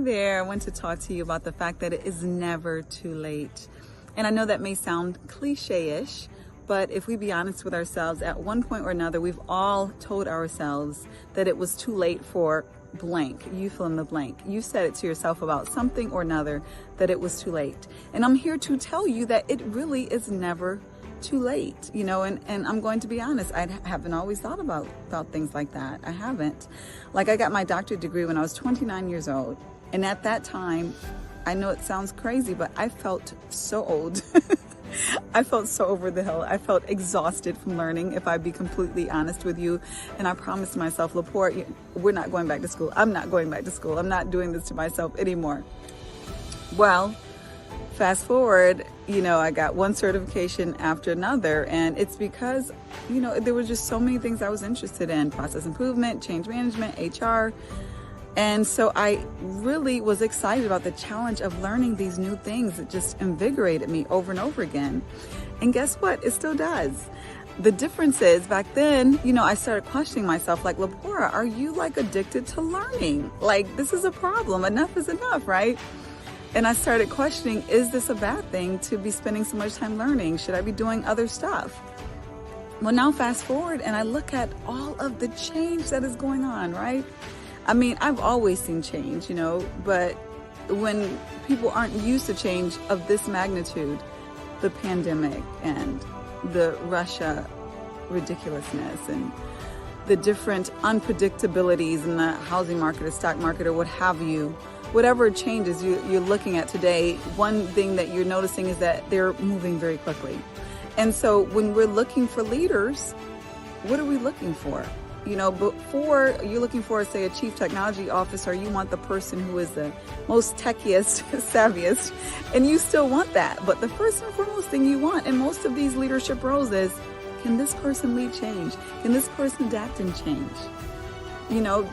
there. I want to talk to you about the fact that it is never too late. And I know that may sound cliche-ish, but if we be honest with ourselves, at one point or another, we've all told ourselves that it was too late for blank. You fill in the blank. You said it to yourself about something or another that it was too late. And I'm here to tell you that it really is never too late, you know, and I'm going to be honest, I haven't always thought about things like that. I haven't. Like, I got my doctorate degree when I was 29 years old. And at that time, I know it sounds crazy, but I felt so old. I felt so over the hill. I felt exhausted from learning, if I be completely honest with you. And I promised myself, Laporte, we're not going back to school. I'm not going back to school. I'm not doing this to myself anymore. Well, fast forward, you know, I got one certification after another, and it's because, you know, there were just so many things I was interested in: process improvement, change management, HR. And so I really was excited about the challenge of learning these new things. It just invigorated me over and over again. And guess what? It still does. The difference is, back then, you know, I started questioning myself, like, Laporte, are you like addicted to learning? Like, this is a problem. Enough is enough, right? And I started questioning, is this a bad thing to be spending so much time learning? Should I be doing other stuff? Well, now fast forward and I look at all of the change that is going on, right? I mean, I've always seen change, you know, but when people aren't used to change of this magnitude, the pandemic and the Russia ridiculousness and the different unpredictabilities in the housing market or stock market or what have you, whatever changes you're looking at today, one thing that you're noticing is that they're moving very quickly. And so when we're looking for leaders, what are we looking for? You know, before you're looking for, say, a chief technology officer, you want the person who is the most techiest, savviest, and you still want that. But the first and foremost thing you want in most of these leadership roles is, can this person lead change? Can this person adapt and change? You know,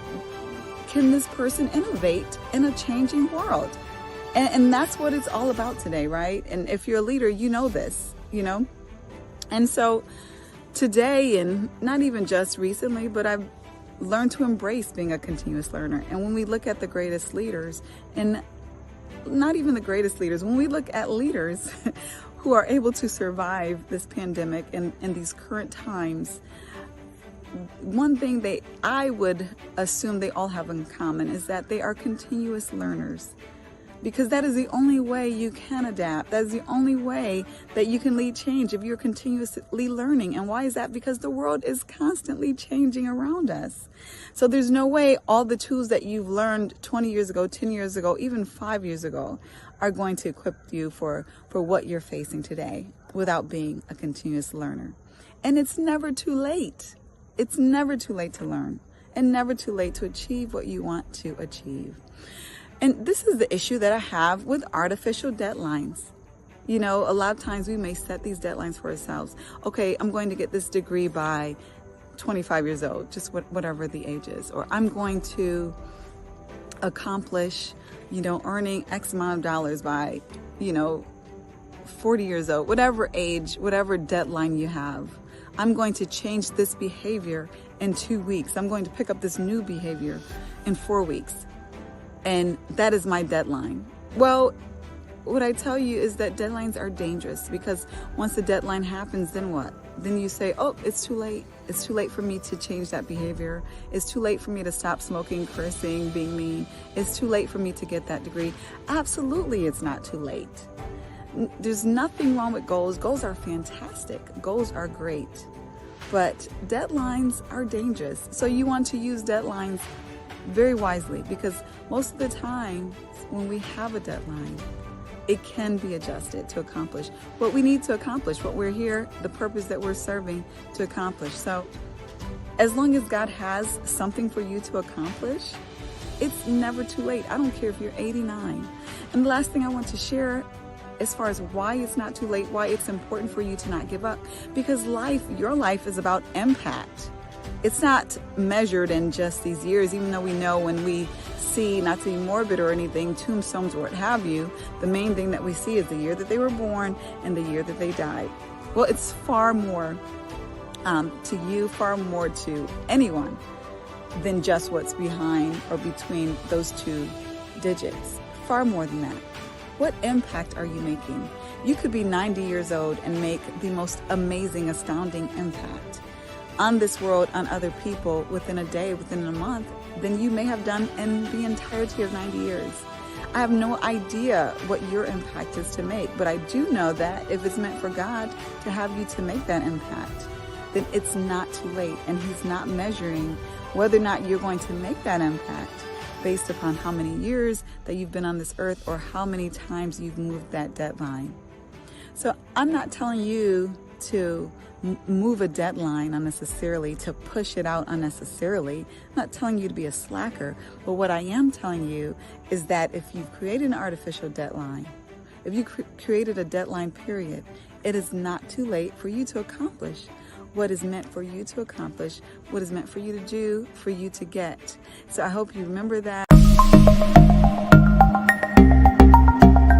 can this person innovate in a changing world? And that's what it's all about today, right? And if you're a leader, you know this, you know? And so today, and not even just recently, but I've learned to embrace being a continuous learner. And when we look at the greatest leaders, and not even the greatest leaders, when we look at leaders who are able to survive this pandemic and these current times, one thing I would assume they all have in common is that they are continuous learners. Because that is the only way you can adapt. That is the only way that you can lead change, if you're continuously learning. And why is that? Because the world is constantly changing around us. So there's no way all the tools that you've learned 20 years ago, 10 years ago, even 5 years ago are going to equip you for what you're facing today without being a continuous learner. And it's never too late. It's never too late to learn, and never too late to achieve what you want to achieve. And this is the issue that I have with artificial deadlines. You know, a lot of times we may set these deadlines for ourselves. Okay, I'm going to get this degree by 25 years old, just whatever the age is. Or I'm going to accomplish, you know, earning X amount of dollars by, you know, 40 years old, whatever age, whatever deadline you have. I'm going to change this behavior in 2 weeks. I'm going to pick up this new behavior in 4 weeks. And that is my deadline. Well, what I tell you is that deadlines are dangerous, because once the deadline happens, then what? Then you say, oh, it's too late. It's too late for me to change that behavior. It's too late for me to stop smoking, cursing, being mean. It's too late for me to get that degree. Absolutely, it's not too late. There's nothing wrong with goals. Goals are fantastic. Goals are great. But deadlines are dangerous. So you want to use deadlines very wisely, because most of the time when we have a deadline, it can be adjusted to accomplish what we need to accomplish, what we're here, the purpose that we're serving to accomplish. So as long as God has something for you to accomplish, it's never too late. I don't care if you're 89. And the last thing I want to share, as far as why it's not too late, why it's important for you to not give up, because your life is about impact. It's not measured in just these years, even though we know when we see, not to be morbid or anything, tombstones or what have you, the main thing that we see is the year that they were born and the year that they died. Well, it's far more to you, far more to anyone than just what's behind or between those two digits, far more than that. What impact are you making? You could be 90 years old and make the most amazing, astounding impact on this world, on other people within a day, within a month, than you may have done in the entirety of 90 years. I have no idea what your impact is to make, but I do know that if it's meant for God to have you to make that impact, then it's not too late. And He's not measuring whether or not you're going to make that impact based upon how many years that you've been on this earth or how many times you've moved that deadline. So I'm not telling you to move a deadline unnecessarily, to push it out unnecessarily. I'm not telling you to be a slacker, but what I am telling you is that if you've created an artificial deadline, if you created a deadline period, it is not too late for you to accomplish what is meant for you to accomplish, what is meant for you to do, for you to get. So I hope you remember that.